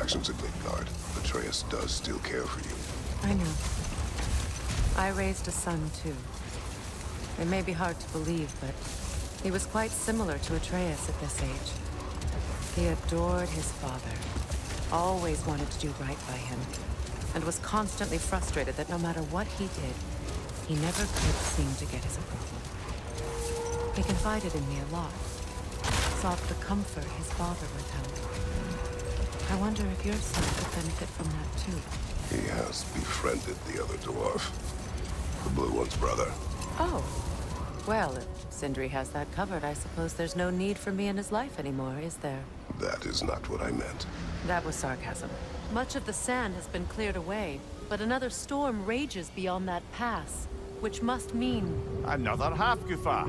actions at Midgard, Atreus does still care for you. I know. I raised a son, too. It may be hard to believe, but he was quite similar to Atreus at this age. He adored his father, always wanted to do right by him, and was constantly frustrated that no matter what he did, he never could seem to get his approval. He confided in me a lot, sought the comfort his father withheld. I wonder if your son could benefit from that too. He has befriended the other dwarf. The blue one's brother. Oh. Well, if Sindri has that covered, I suppose there's no need for me in his life anymore, is there? That is not what I meant. That was sarcasm. Much of the sand has been cleared away, but another storm rages beyond that pass, which must mean... Another half-goofa.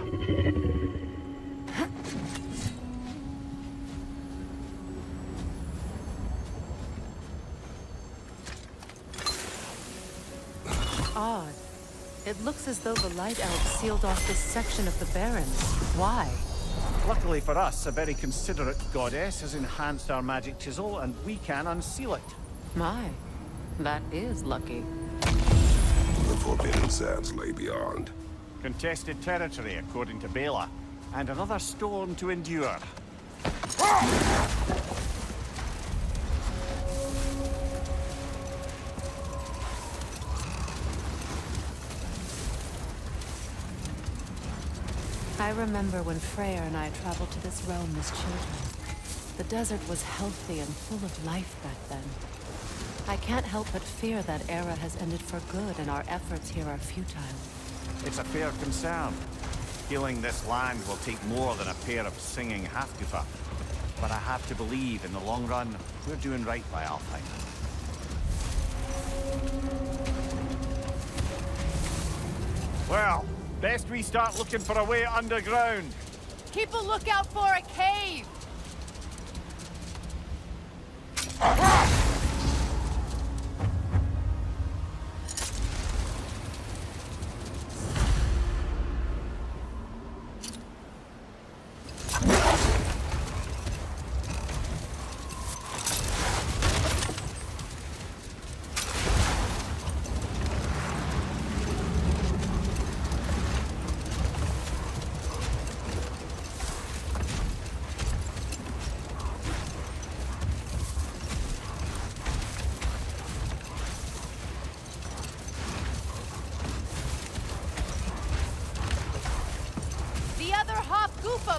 Odd. It looks as though the Light Elves sealed off this section of the Barrens. Why? Luckily for us, a very considerate goddess has enhanced our magic chisel, and we can unseal it. My, that is lucky. The Forbidden Sands lay beyond. Contested territory, according to Bela, and another storm to endure. I remember when Freyr and I traveled to this realm as children. The desert was healthy and full of life back then. I can't help but fear that era has ended for good and our efforts here are futile. It's a fair concern. Healing this land will take more than a pair of singing half-goofa. But I have to believe, in the long run, we're doing right by Alfheim. Well, best we start looking for a way underground. Keep a lookout for a cave!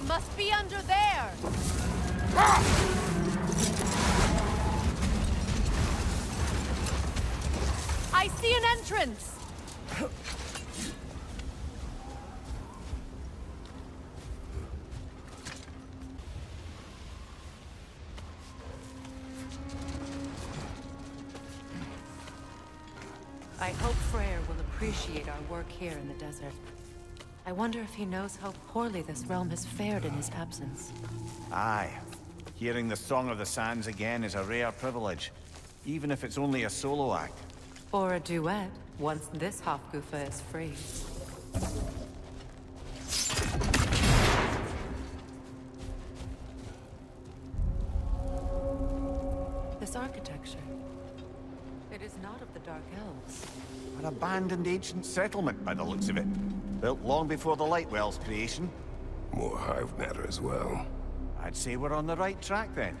Must be under there! I see an entrance! I hope Freyr will appreciate our work here in the desert. I wonder if he knows how poorly this realm has fared in his absence. Aye. Hearing the Song of the Sands again is a rare privilege, even if it's only a solo act. Or a duet, once this Hofgufa is free. This architecture, it is not of the Dark Elves. An abandoned ancient settlement, by the looks of it. Built long before the Lightwell's creation. More hive matter as well. I'd say we're on the right track, then.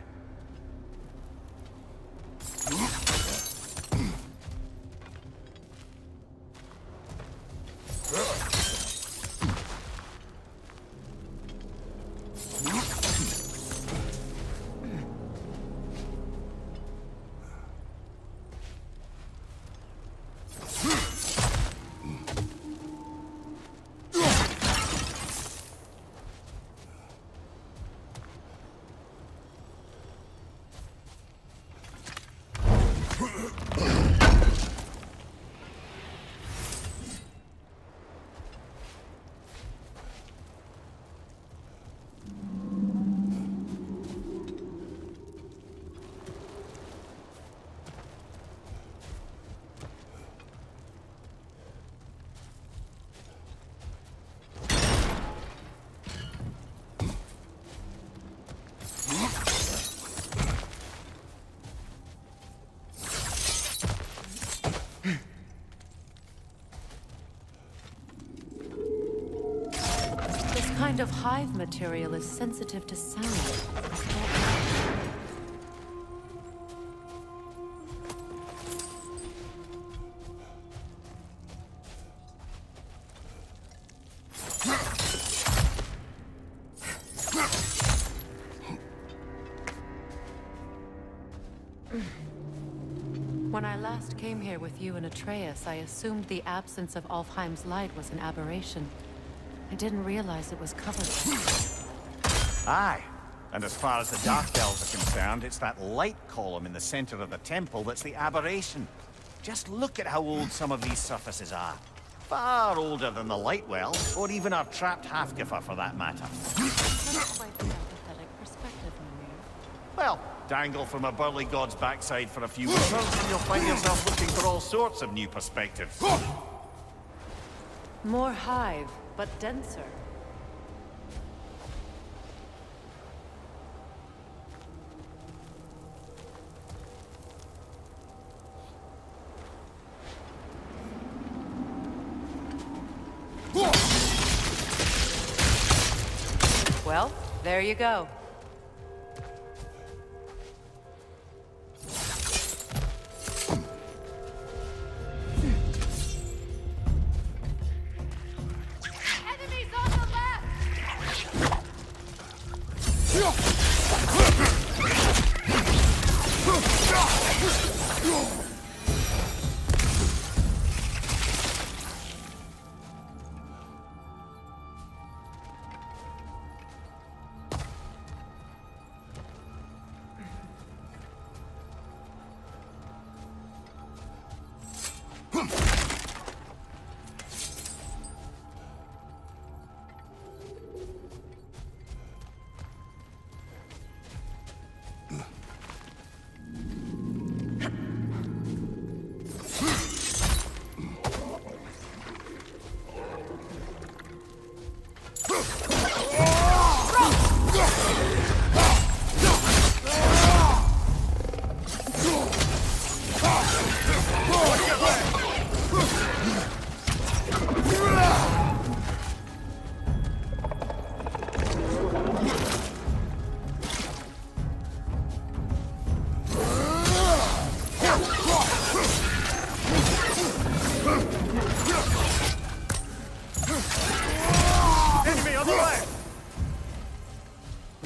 kind of hive material is sensitive to sound? When I last came here with you and Atreus, I assumed the absence of Alfheim's light was an aberration. I didn't realize it was covered. Aye. And as far as the Dark Elves are concerned, it's that light column in the center of the temple that's the aberration. Just look at how old some of these surfaces are. Far older than the light well, or even our trapped Hafgifa for that matter. That's quite an empathetic perspective, Mimir. Well, dangle from a burly god's backside for a few winters, and you'll find yourself looking for all sorts of new perspectives. More hive, but denser. Well, there you go. Enemies on the left!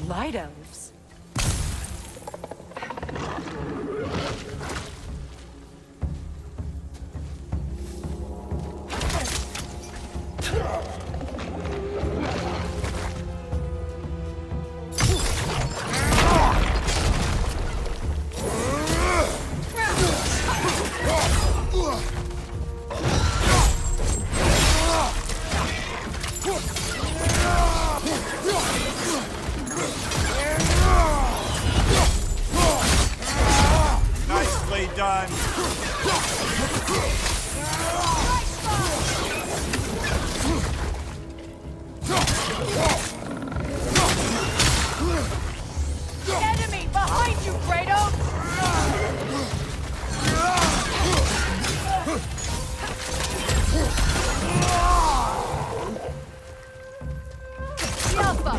Light elves? Nicely done. Enemy behind you, Kratos! Alpha!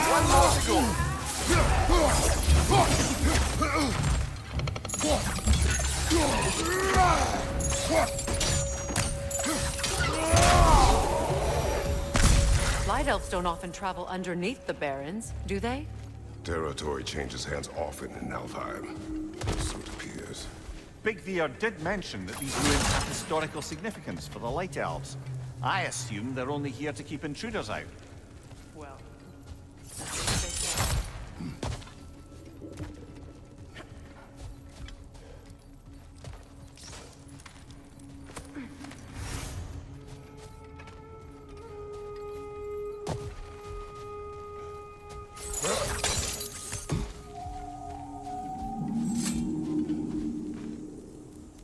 One more to go. Light elves don't often travel underneath the barrens, do they? Territory changes hands often in Alfheim. So it appears. Big Veer did mention that these ruins have historical significance for the Light Elves. I assume they're only here to keep intruders out. Well,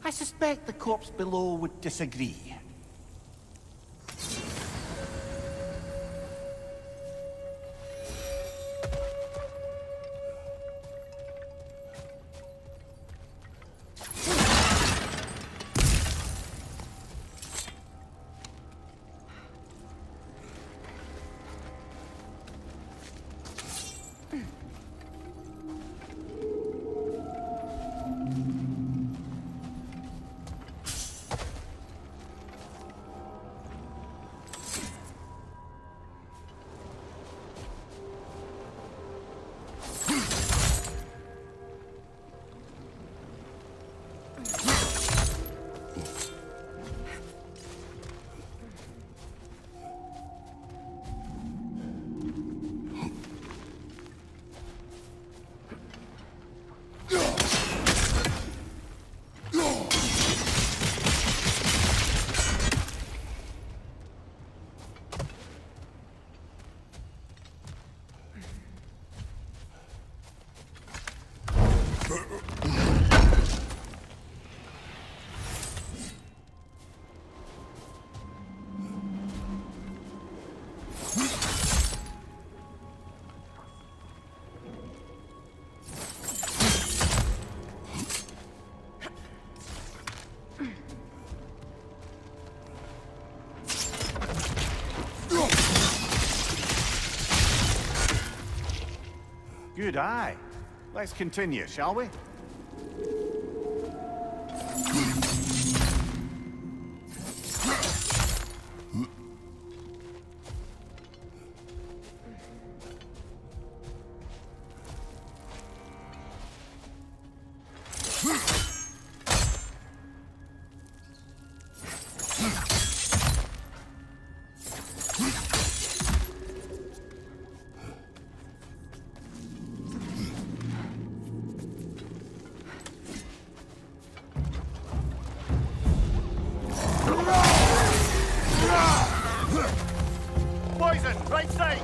I suspect the corpse below would disagree. good eye. Let's continue, shall we? Poison, right side!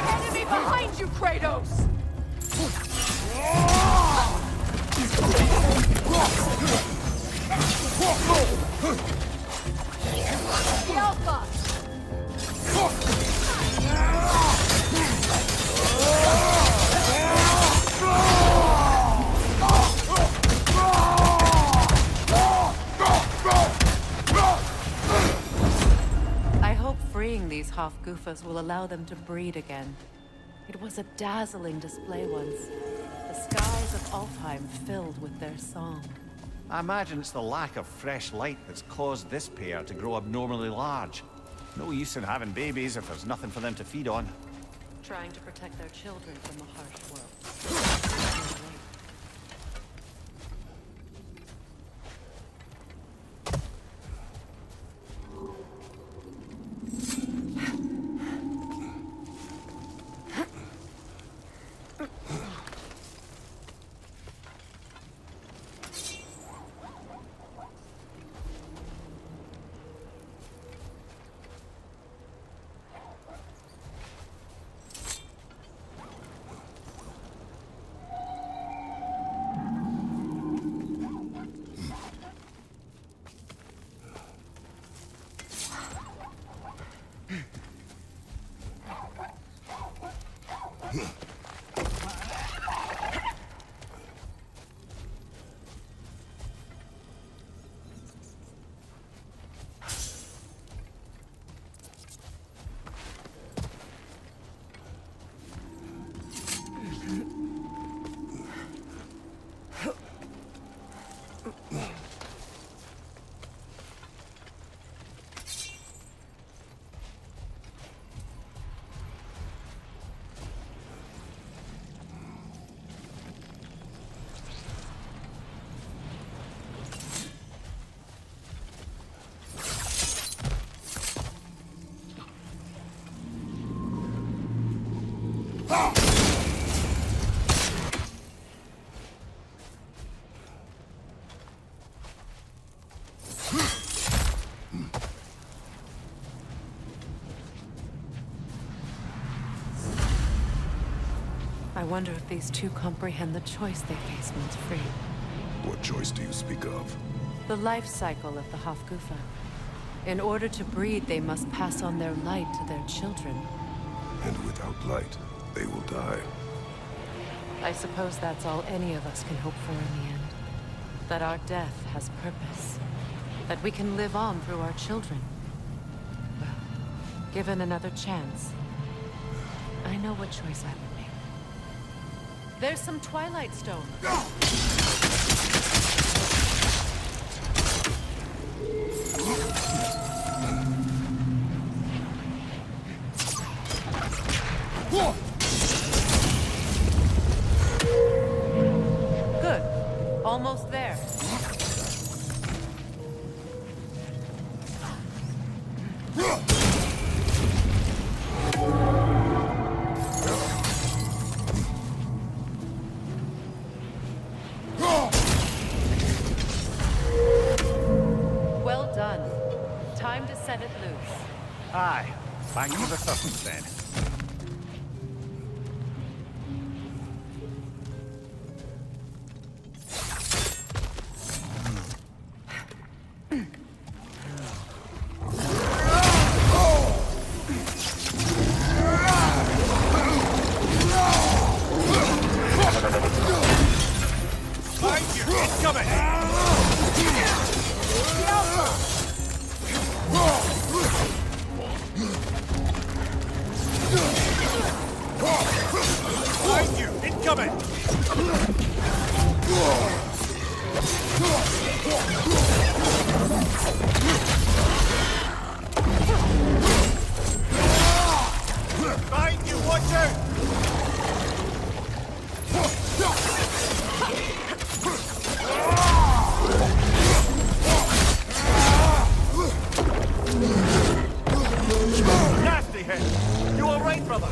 Enemy behind you, Kratos! The Alpha! I hope freeing these half-goofas will allow them to breed again. It was a dazzling display once. The skies of Alfheim filled with their song. I imagine it's the lack of fresh light that's caused this pair to grow abnormally large. No use in having babies if there's nothing for them to feed on. Trying to protect their children from a harsh world. I wonder if these two comprehend the choice they face once free. What choice do you speak of? The life cycle of the Hofgufa. In order to breed, they must pass on their light to their children. And without light, they will die. I suppose that's all any of us can hope for in the end. That our death has purpose. That we can live on through our children. Well, given another chance, I know what choice I would make. There's some Twilight Stone. Good. Almost there. Well done. Time to set it loose. Aye. Back to the substance then. coming! Behind you, watch out! Nasty hit! You alright, brother?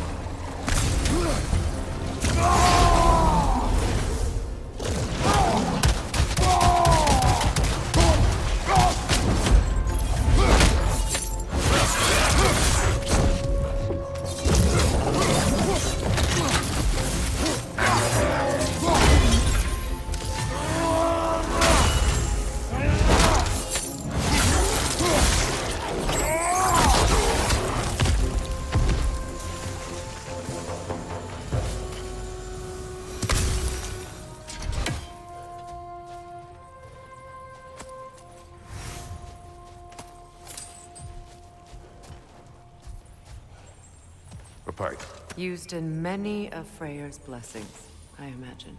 A pipe. Used in many of Freyr's blessings, I imagine.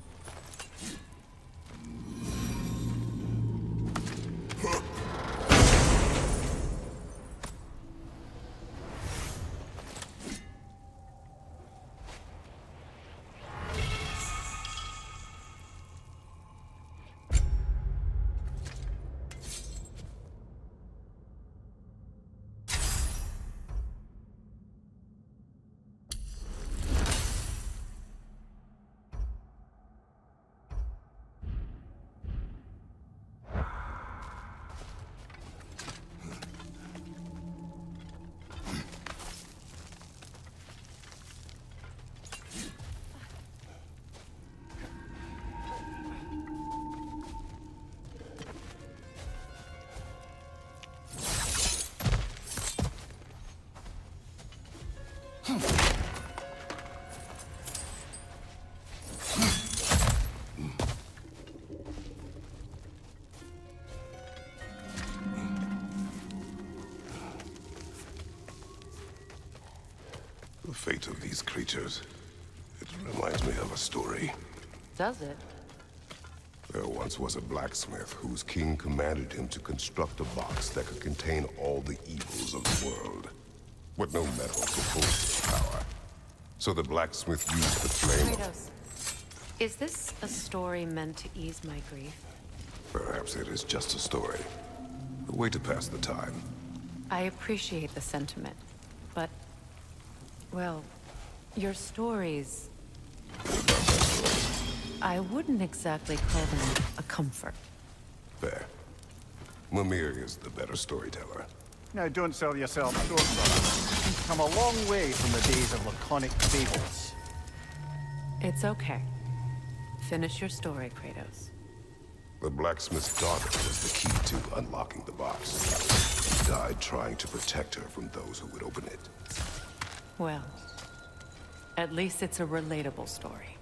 The fate of these creatures. It reminds me of a story. Does it? There once was a blacksmith whose king commanded him to construct a box that could contain all the evils of the world, with no metal to hold its power. So the blacksmith used the flame of... Kratos, is this a story meant to ease my grief? Perhaps it is just a story. A way to pass the time. I appreciate the sentiment, but... well, your stories... I wouldn't exactly call them a comfort. Fair. Mimir is the better storyteller. Now, don't sell yourself short, brother. You've come a long way from the days of laconic fables. It's okay. Finish your story, Kratos. The blacksmith's daughter was the key to unlocking the box. She died trying to protect her from those who would open it. Well, at least it's a relatable story.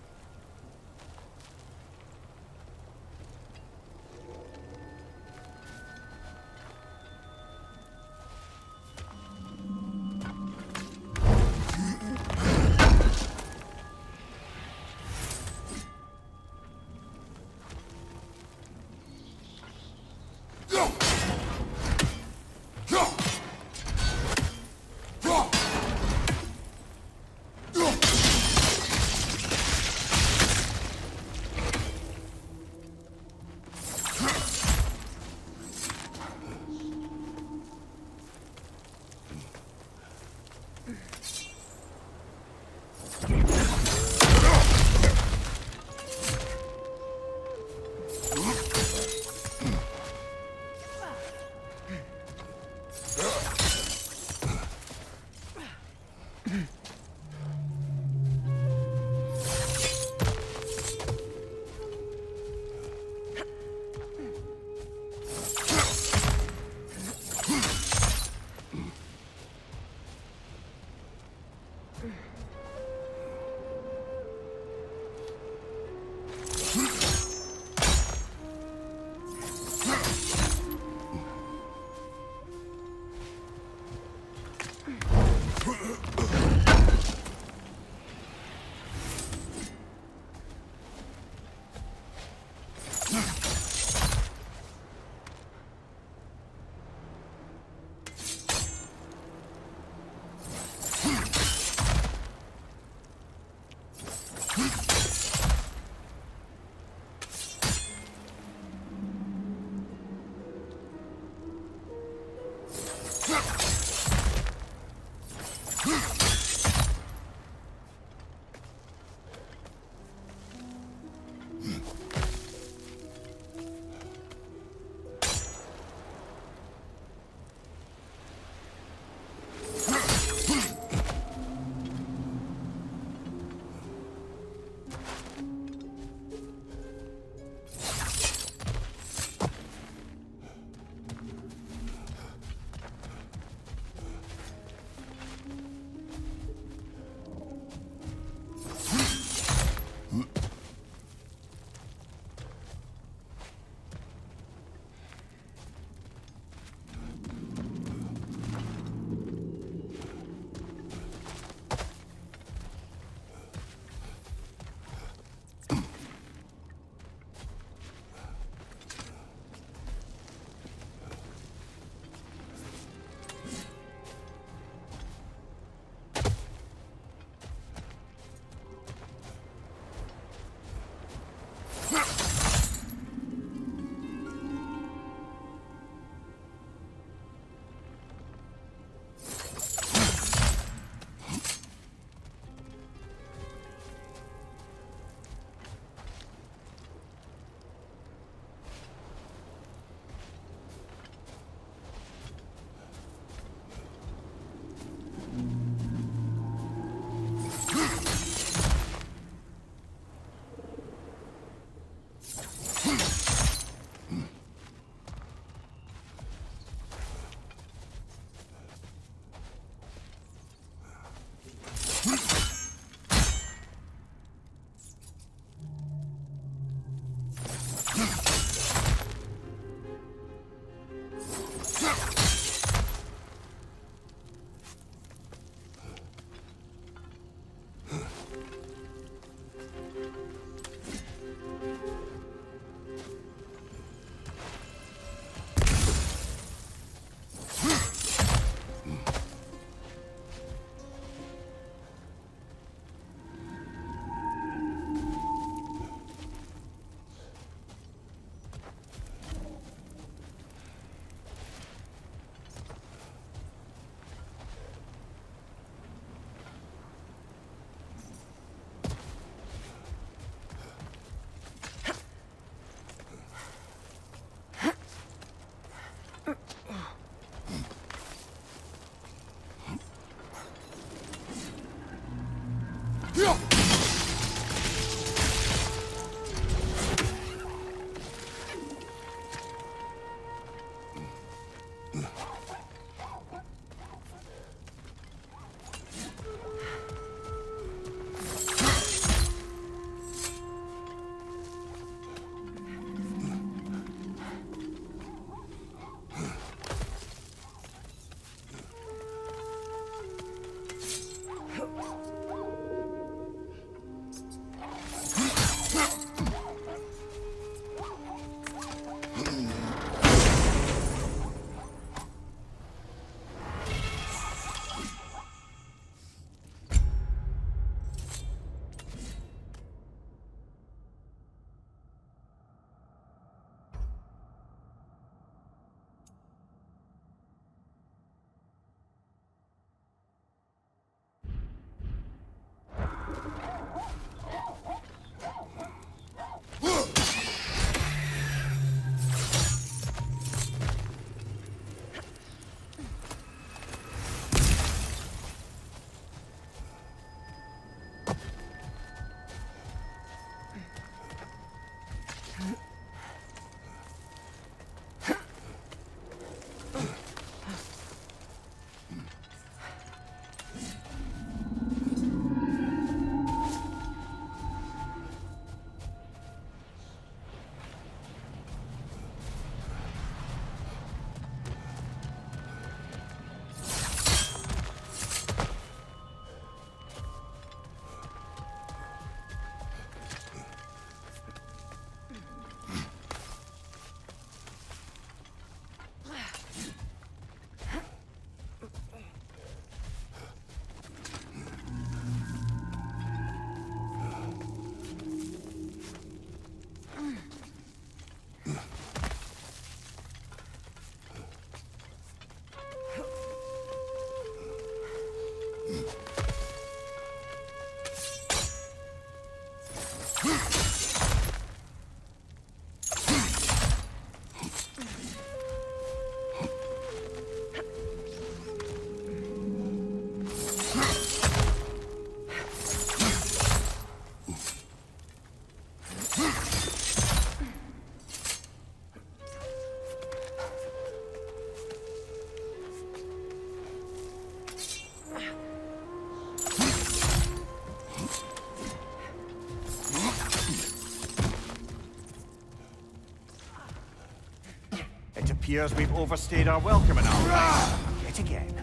It appears we've overstayed our welcome in our time. Yet again.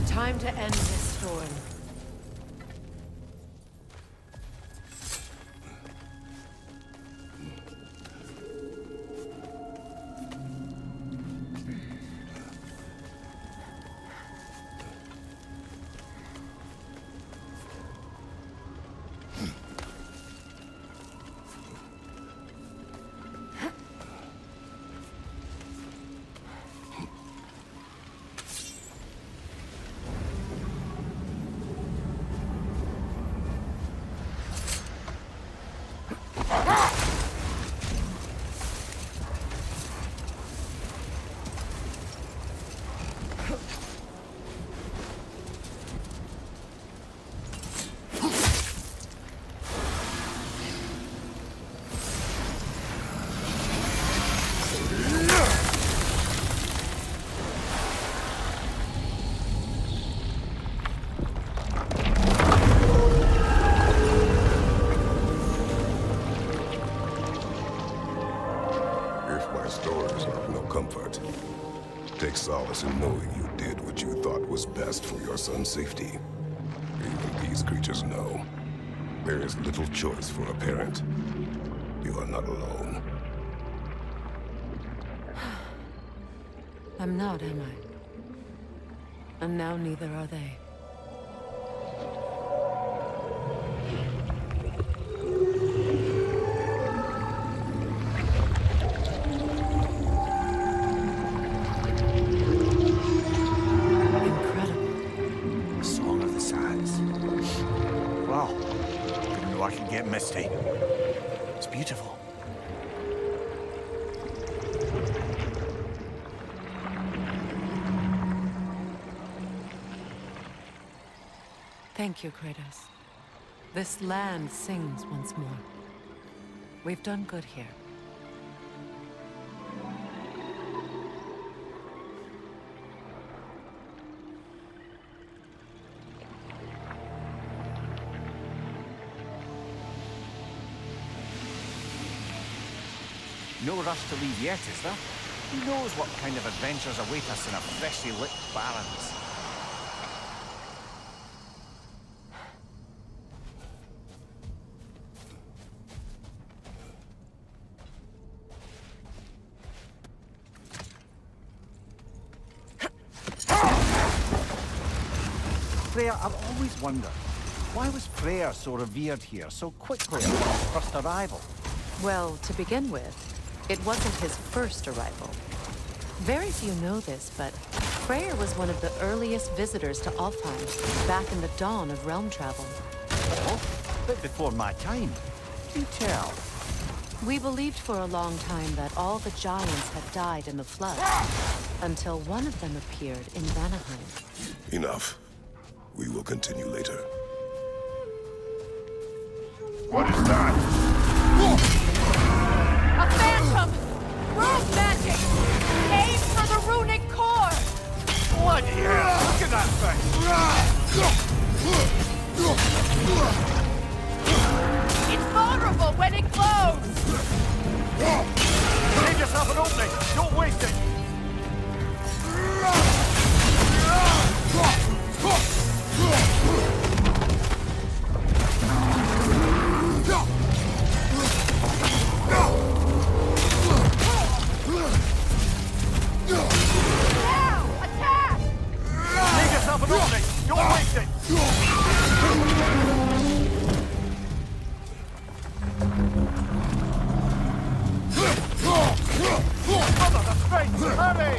Time to end this story. Take solace in knowing you did what you thought was best for your son's safety. Even these creatures know. There is little choice for a parent. You are not alone. I'm not, am I? And now neither are they. Misty. It's beautiful. Thank you, Kratos. This land sings once more. We've done good here. No rush to leave yet, is there? Who knows what kind of adventures await us in our freshly lit barrens? Freya, I've always wondered, why was Freya so revered here so quickly upon his first arrival? Well, to begin with, it wasn't his first arrival. Very few know this, but Freyr was one of the earliest visitors to Alfheim, back in the dawn of realm travel. Oh, a bit before my time. Do tell. We believed for a long time that all the giants had died in the flood, until one of them appeared in Vanaheim. Enough. We will continue later. What is that? A phantom! Rune magic! Aim for the runic core! Bloody hell! Look at that thing! It's vulnerable when it glows! Save yourself an opening! Don't waste it! Now! Attack! Save yourself an opening! Don't waste it! Mother, the strength! Hurry!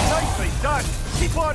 Nicely done! Keep on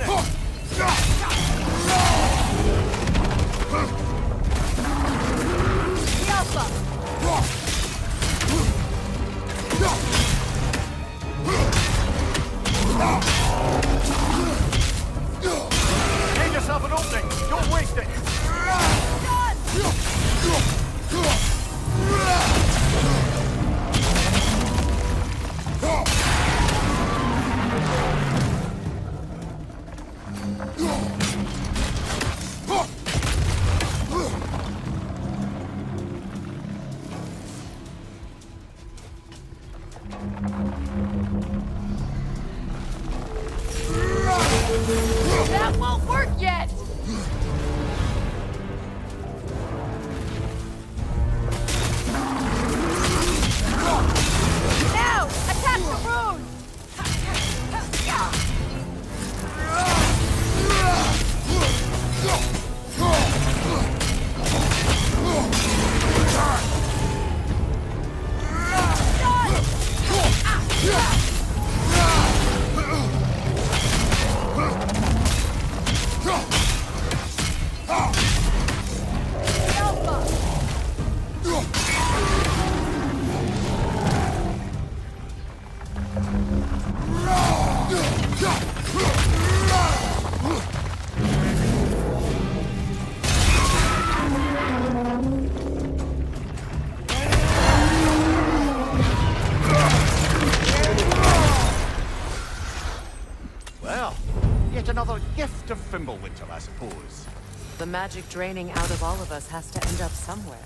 The magic draining out of all of us has to end up somewhere.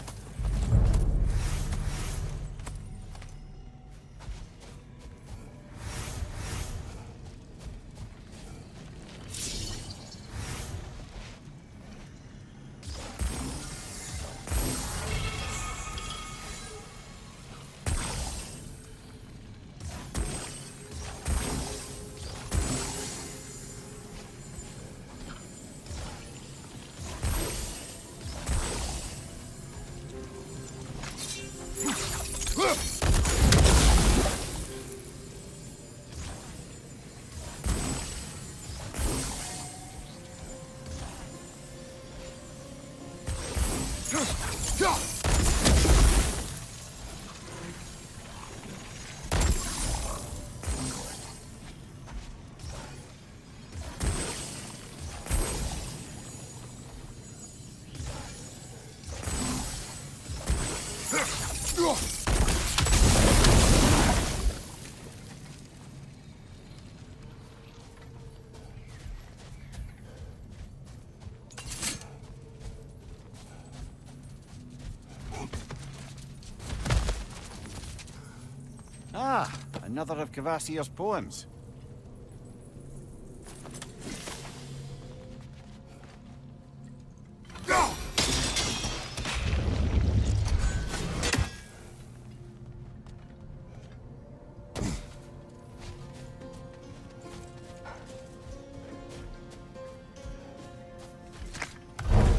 Ah, another of Kvasir's poems.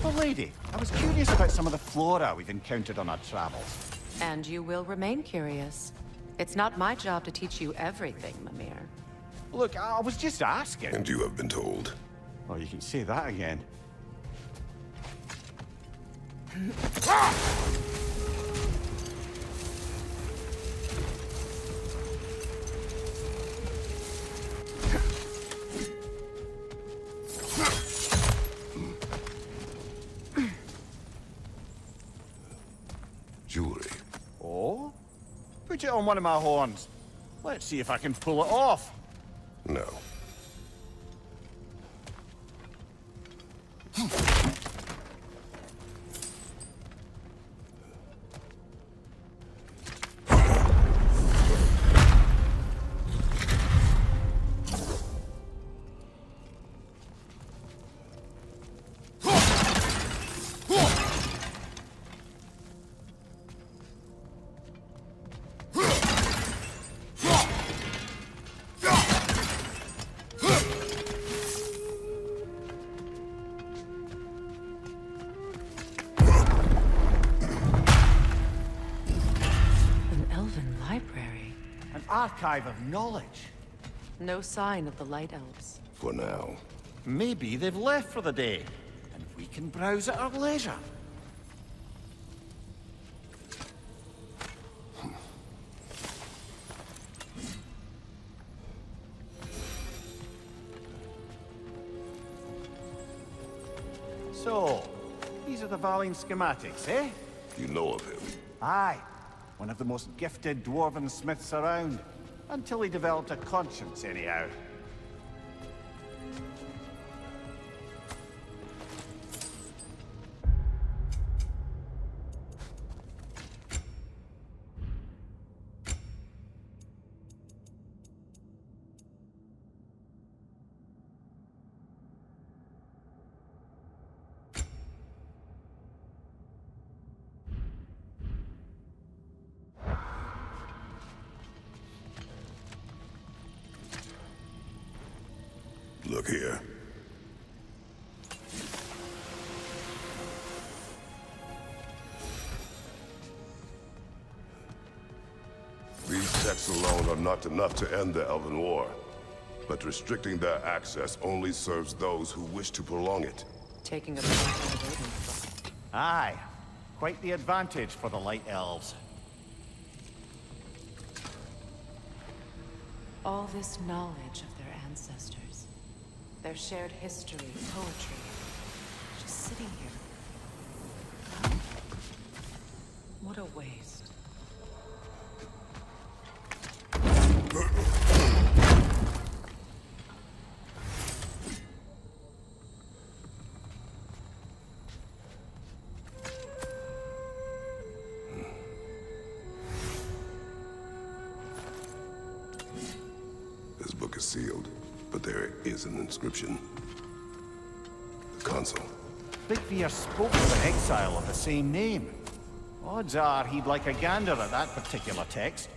Oh, lady, I was curious about some of the flora we've encountered on our travels. And you will remain curious. It's not my job to teach you everything, Mimir. Look, I was just asking. And you have been told. Oh, you can say that again. Jewelry. Oh? Put it on one of my horns. Let's see if I can pull it off. No. Archive of knowledge. No sign of the Light Elves. For now. Maybe they've left for the day, and we can browse at our leisure. So, these are the Valine schematics, eh? You know of him. Aye. One of the most gifted dwarven smiths around. Until he developed a conscience, anyhow. Look here. These texts alone are not enough to end the Elven War. But restricting their access only serves those who wish to prolong it. Taking a break from the waiting spot. Aye. Quite the advantage for the Light Elves. All this knowledge of their ancestors. Their shared history, poetry. Just sitting here. What a waste. book is sealed, but there is an inscription. The console. Big Veer spoke of an exile of the same name. Odds are he'd like a gander at that particular text.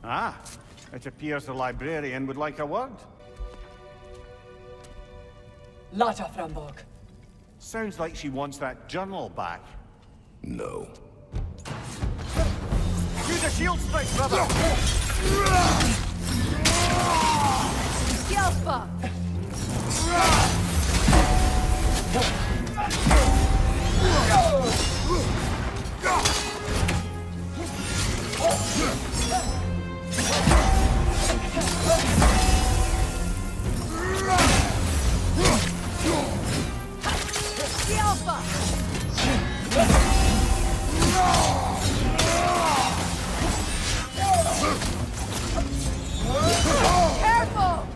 Ah, it appears the librarian would like a word. Lata Frambog. Sounds like she wants that journal back. No. Use a shield strike, brother! Yelpa! Careful!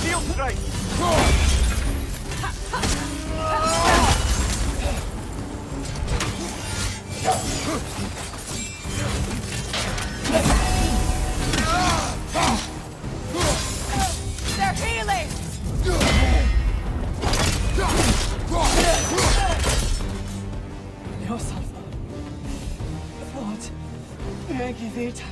Shield strike! They're healing! Yourself. What? Megivita.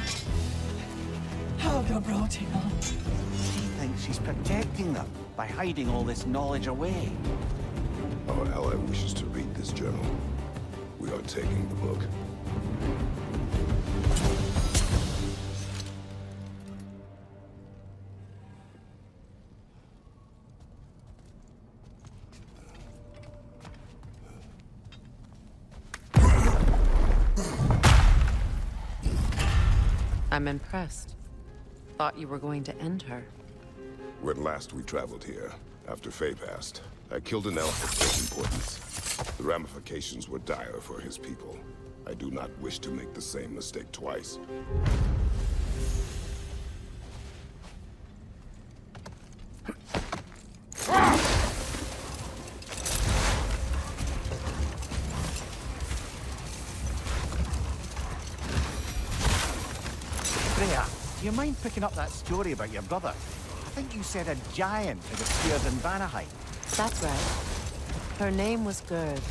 How the brooding on. She thinks she's protecting them by hiding all this knowledge away. Our ally wishes to read this journal. We are taking the book. I'm impressed. Thought you were going to end her. When last we traveled here, after Faye passed, I killed an elf of great importance. The ramifications were dire for his people. I do not wish to make the same mistake twice. Freya, do you mind picking up that story about your brother? I think you said a giant had appeared in Vanaheim. That's right. Her name was Gerd,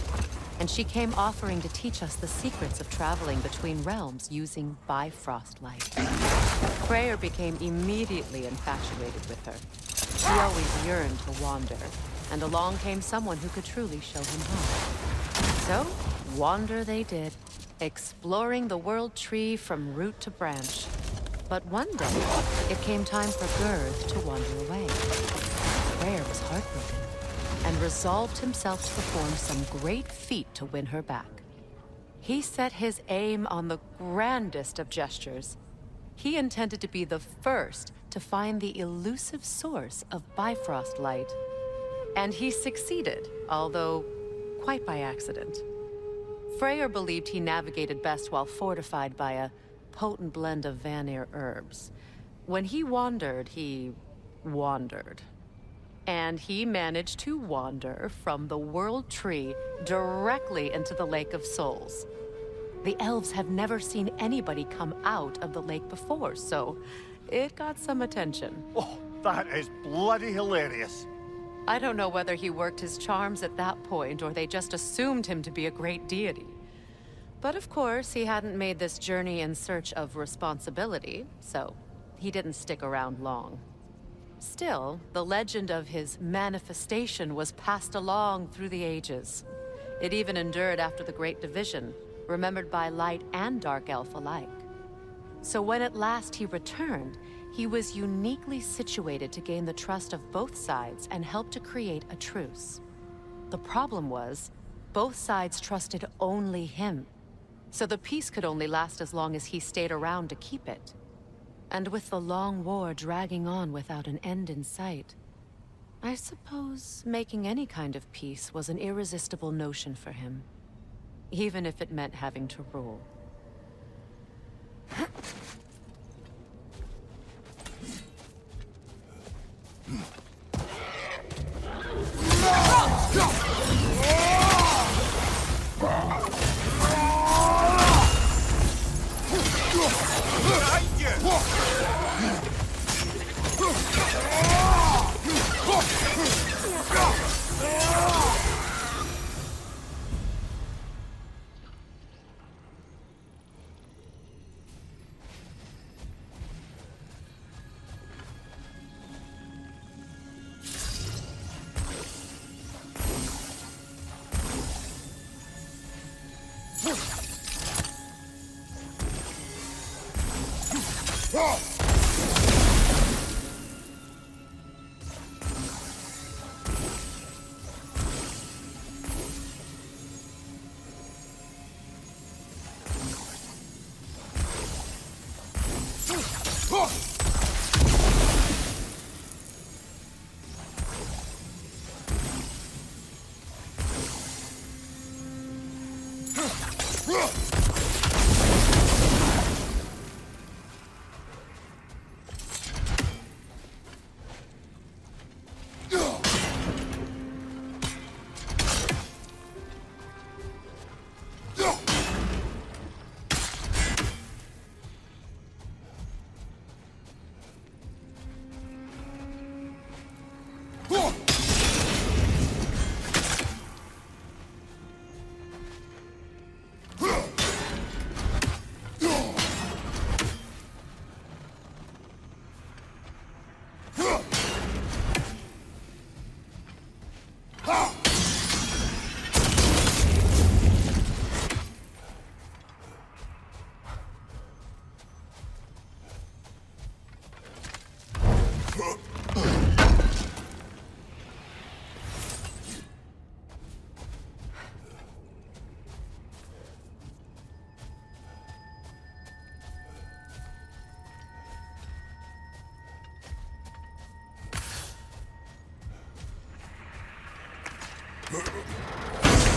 and she came offering to teach us the secrets of traveling between realms using Bifrost light. Freyr became immediately infatuated with her. He always yearned to wander, and along came someone who could truly show him home. So, wander they did, exploring the world tree from root to branch. But one day, it came time for Gerd to wander away. Freyr was heartbroken and resolved himself to perform some great feat to win her back. He set his aim on the grandest of gestures. He intended to be the first to find the elusive source of Bifrost light. And he succeeded, although quite by accident. Freyr believed he navigated best while fortified by a potent blend of Vanir herbs. When he wandered, he wandered. And he managed to wander from the World Tree directly into the Lake of Souls. The elves have never seen anybody come out of the lake before, so it got some attention. Oh, that is bloody hilarious. I don't know whether he worked his charms at that point or they just assumed him to be a great deity. But of course, he hadn't made this journey in search of responsibility, so he didn't stick around long. Still, the legend of his manifestation was passed along through the ages. It even endured after the Great Division, remembered by Light and Dark Elf alike. So when at last he returned, he was uniquely situated to gain the trust of both sides and help to create a truce. The problem was, both sides trusted only him. So the peace could only last as long as he stayed around to keep it. And with the long war dragging on without an end in sight, I suppose making any kind of peace was an irresistible notion for him. Even if it meant having to rule.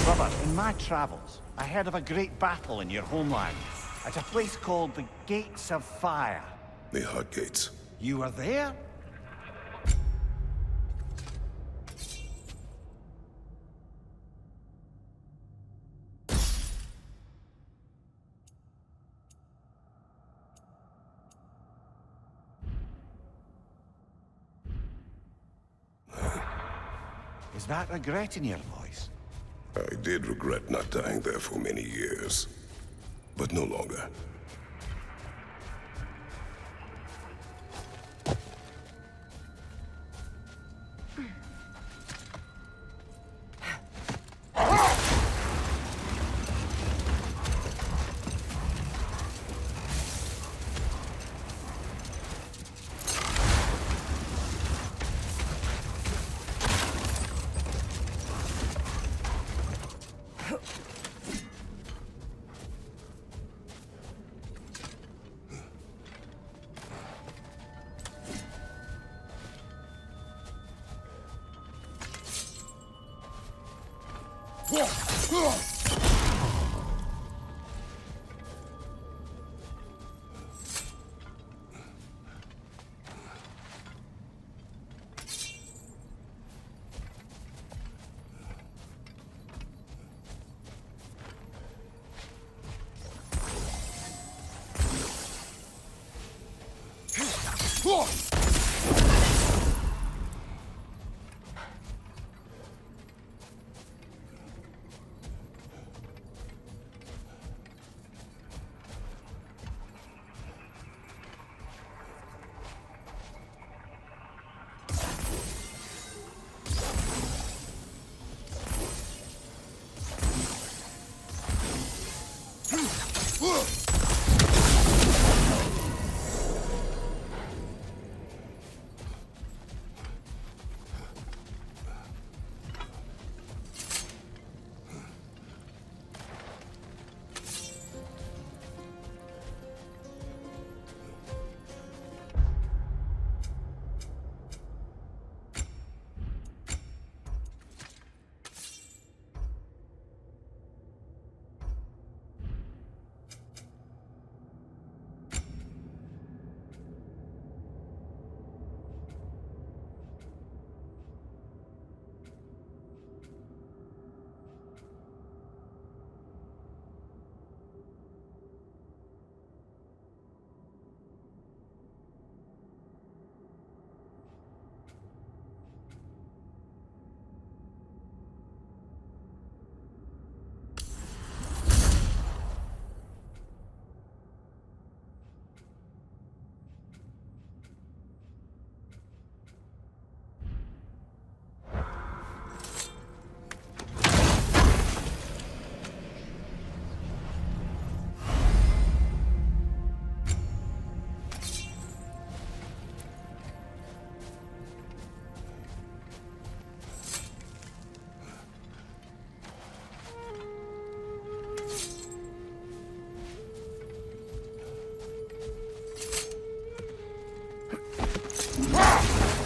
Brother, in my travels, I heard of a great battle in your homeland, at a place called the Gates of Fire. The Hut Gates. You were there? Is that regret in your voice? I did regret not dying there for many years, but no longer.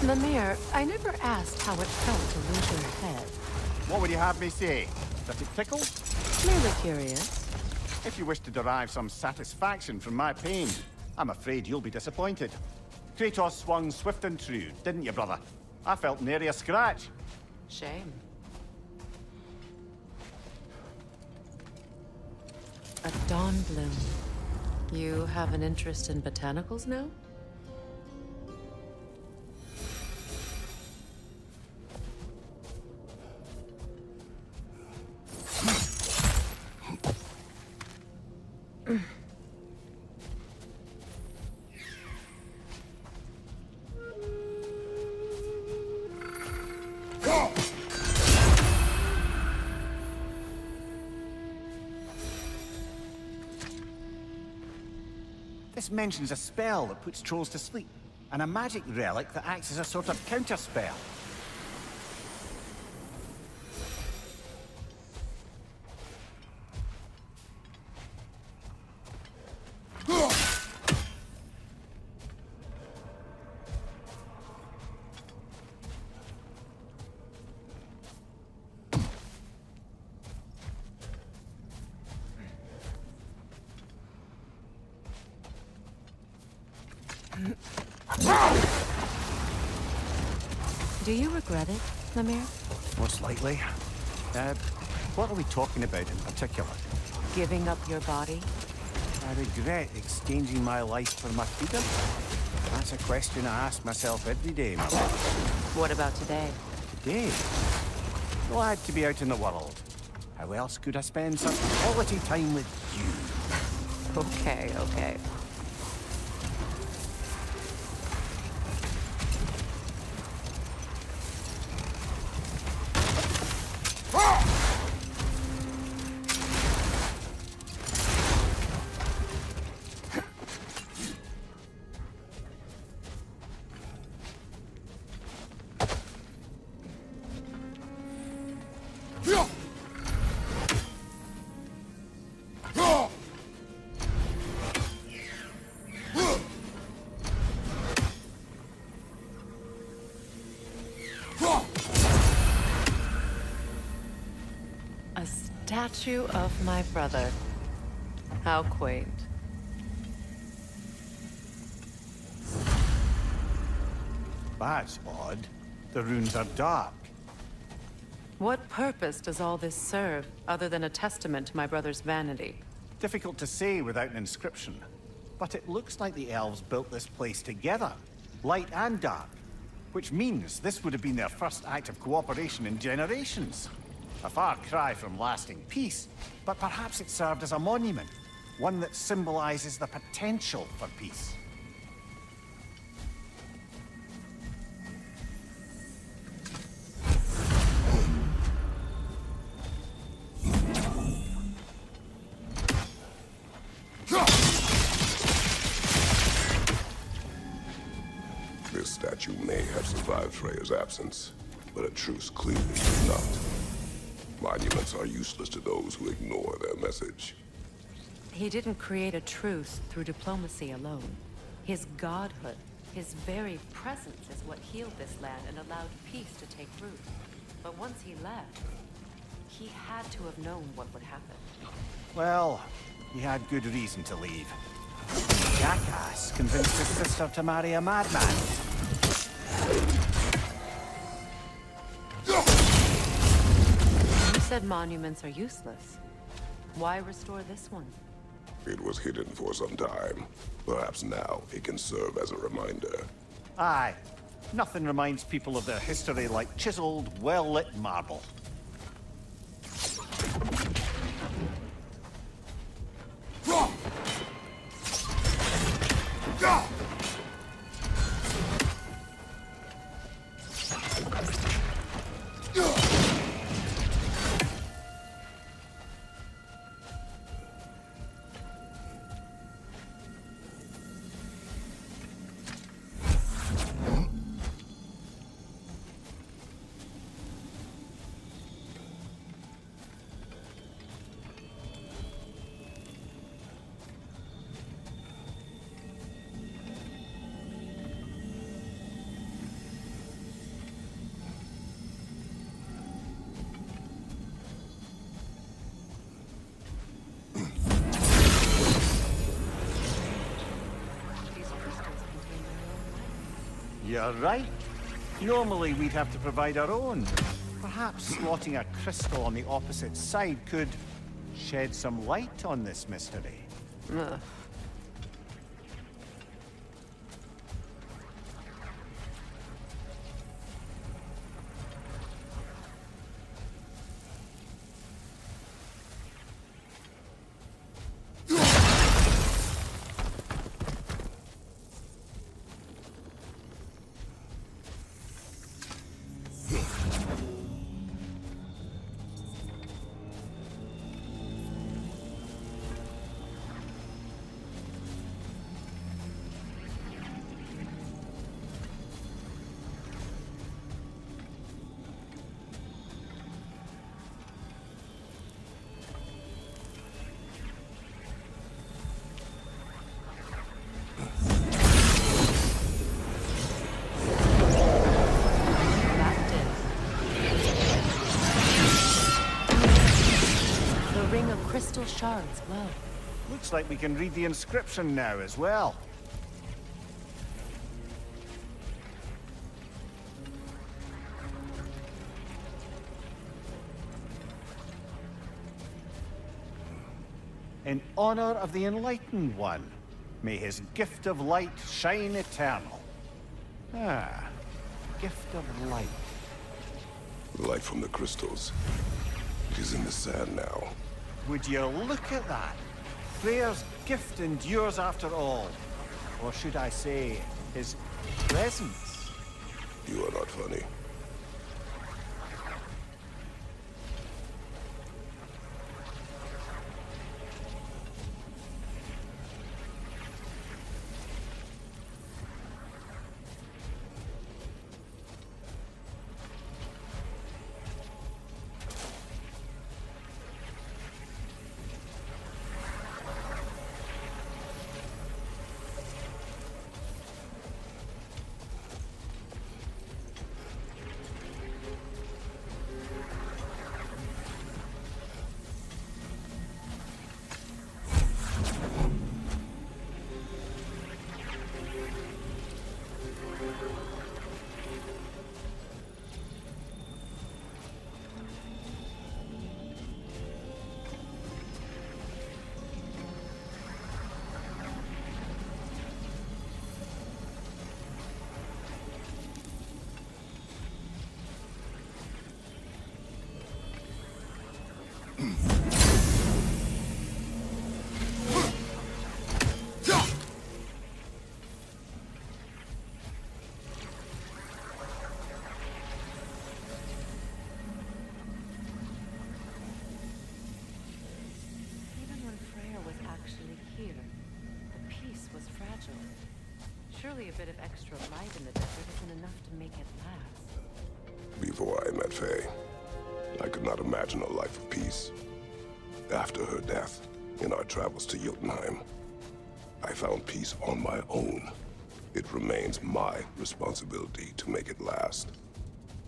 Mimir, I never asked how it felt to lose your head. What would you have me say? That it tickles? Merely curious. If you wish to derive some satisfaction from my pain, I'm afraid you'll be disappointed. Kratos swung swift and true, didn't you, brother? I felt nary a scratch. Shame. A dawn bloom. You have an interest in botanicals now? This mentions a spell that puts trolls to sleep, and a magic relic that acts as a sort of counter-spell. Do you regret it, Mimir? Most likely. What are we talking about in particular? Giving up your body? I regret exchanging my life for my freedom. That's a question I ask myself every day, my love. What about today? Today? Glad to be out in the world. How else could I spend such quality time with you? Okay, okay. statue of my brother. How quaint. That's odd. The runes are dark. What purpose does all this serve, other than a testament to my brother's vanity? Difficult to say without an inscription. But it looks like the elves built this place together, light and dark. Which means this would have been their first act of cooperation in generations. A far cry from lasting peace, but perhaps it served as a monument. One that symbolizes the potential for peace. This statue may have survived Freya's absence, but a truce clearly does not. Monuments are useless to those who ignore their message. He didn't create a truce through diplomacy alone. His godhood, his very presence is what healed this land and allowed peace to take root. But once he left, he had to have known what would happen. Well, he had good reason to leave. Jackass convinced his sister to marry a madman. You said monuments are useless. Why restore this one? It was hidden for some time. Perhaps now it can serve as a reminder. Aye. Nothing reminds people of their history like chiseled, well-lit marble. You're right. Normally we'd have to provide our own. Perhaps slotting a crystal on the opposite side could shed some light on this mystery. Ugh. Crystal shards glow. Looks like we can read the inscription now as well. In honor of the Enlightened One, may his gift of light shine eternal. Ah, gift of light. The light from the crystals. It is in the sand now. Would you look at that? Freya's gift endures after all. Or should I say, his presence? You are not funny. Surely a bit of extra light in the desert isn't enough to make it last. Before I met Faye, I could not imagine a life of peace. After her death, in our travels to Jotunheim, I found peace on my own. It remains my responsibility to make it last.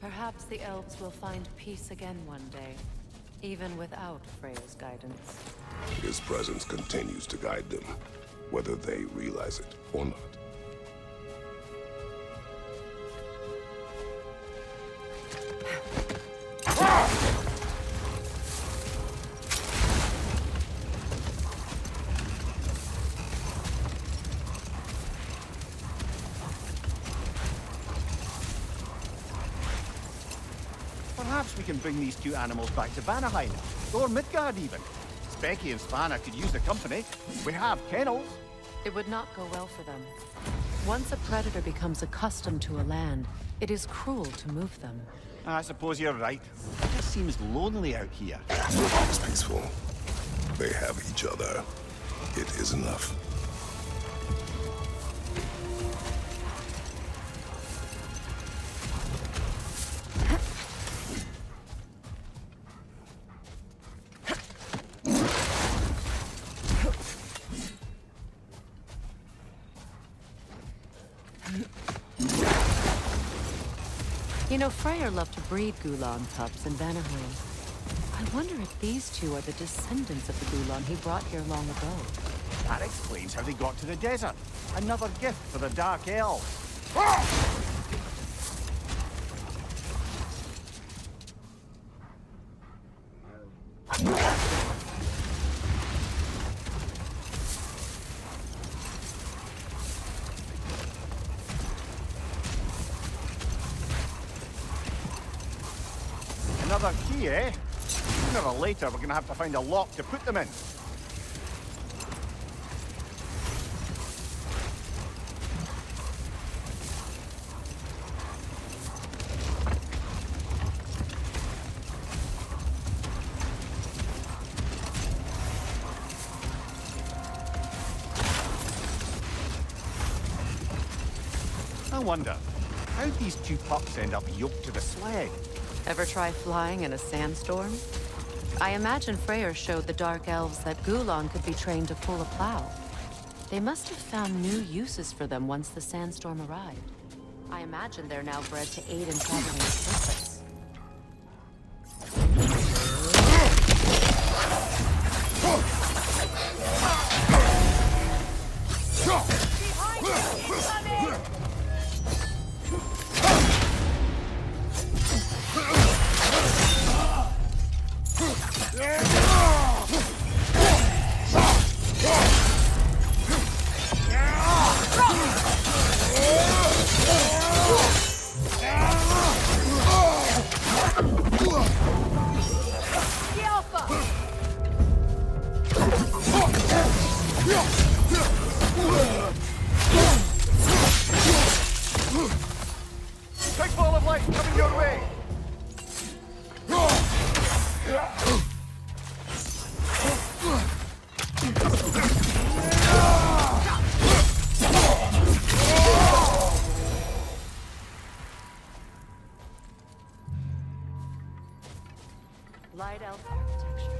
Perhaps the elves will find peace again one day, even without Freya's guidance. His presence continues to guide them, whether they realize it or not. Perhaps we can bring these two animals back to Vanaheim, or Midgard even. Specky and Spanna could use the company. We have kennels. It would not go well for them. Once a predator becomes accustomed to a land, it is cruel to move them. I suppose you're right. It just seems lonely out here. It's peaceful. They have each other. It is enough. You know, Freyr loved to breed Gulan pups in Vanaheim. I wonder if these two are the descendants of the Gulan he brought here long ago. That explains how they got to the desert. Another gift for the Dark Elves. Another key, eh? Sooner or later, we're gonna have to find a lock to put them in. I wonder, how'd these two pups end up yoked to the sled? Ever try flying in a sandstorm? I imagine Freyr showed the Dark Elves that Gulan could be trained to pull a plow. They must have found new uses for them once the sandstorm arrived. I imagine they're now bred to aid in traveling with purpose. Big ball of light coming your way! Light elf architecture.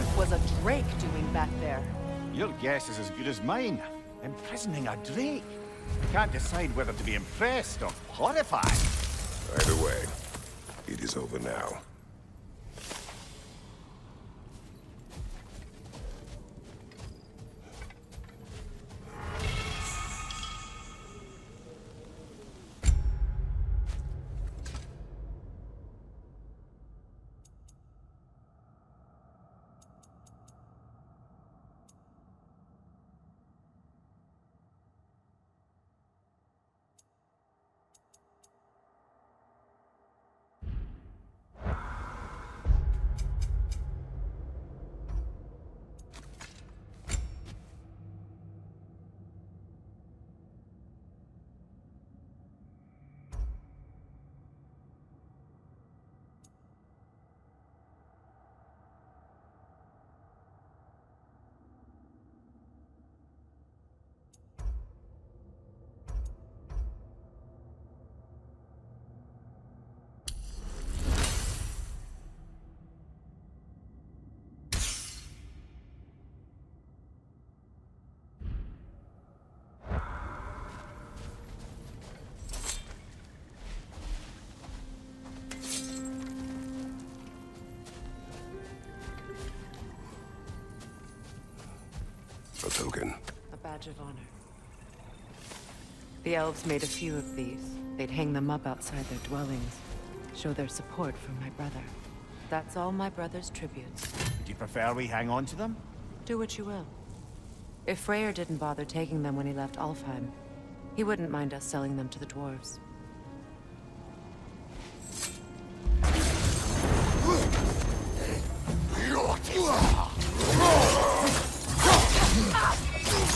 earth was a drake doing back there? Your guess is as good as mine. Imprisoning a drake. I can't decide whether to be impressed or horrified. Either way, it is over now. A token. A badge of honor. The elves made a few of these. They'd hang them up outside their dwellings. Show their support for my brother. That's all my brother's tributes. Would you prefer we hang on to them? Do what you will. If Freyr didn't bother taking them when he left Alfheim, he wouldn't mind us selling them to the dwarves.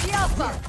The Alpha!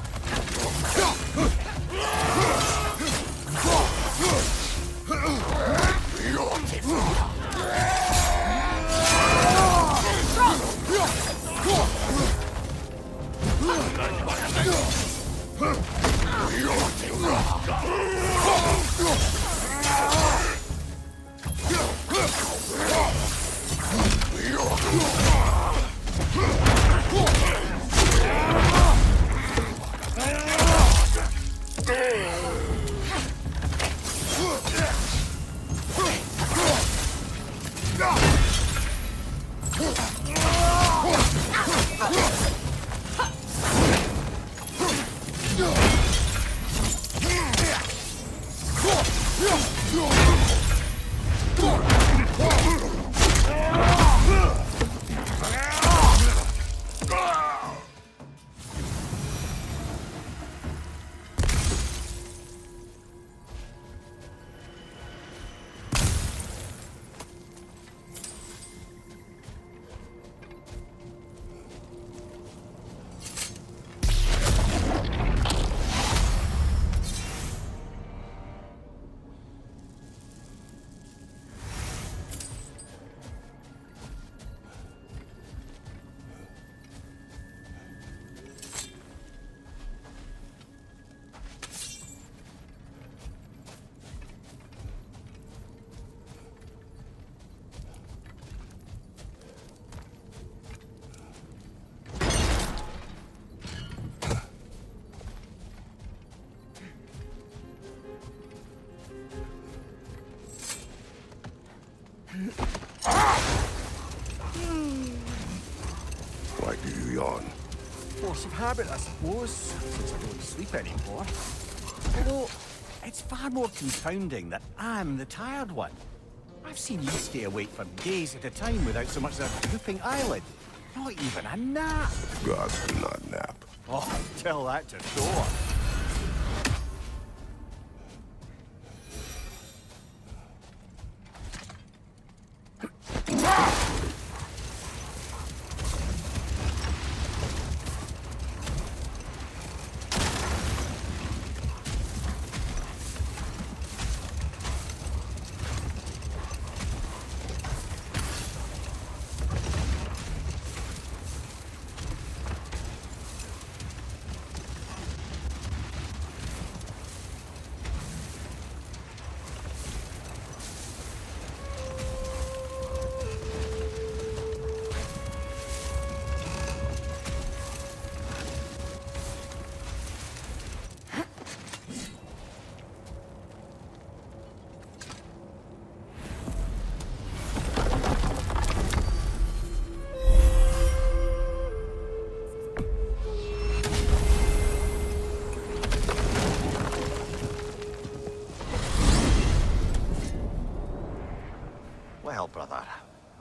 Why do you yawn? Force of habit, I suppose, since I don't sleep anymore. Although, it's far more confounding that I'm the tired one. I've seen you stay awake for days at a time without so much as a drooping eyelid. Not even a nap. Gods do not nap. Oh, tell that to Thor.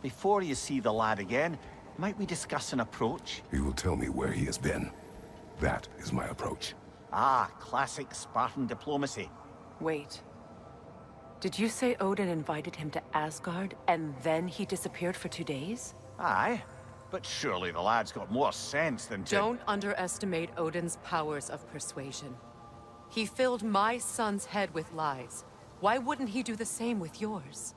before you see the lad again, might we discuss an approach? He will tell me where he has been. That is my approach. Ah, classic Spartan diplomacy. Wait. Did you say Odin invited him to Asgard, and then he disappeared for 2 days? Aye, but surely the lad's got more sense than to... Don't underestimate Odin's powers of persuasion. He filled my son's head with lies. Why wouldn't he do the same with yours?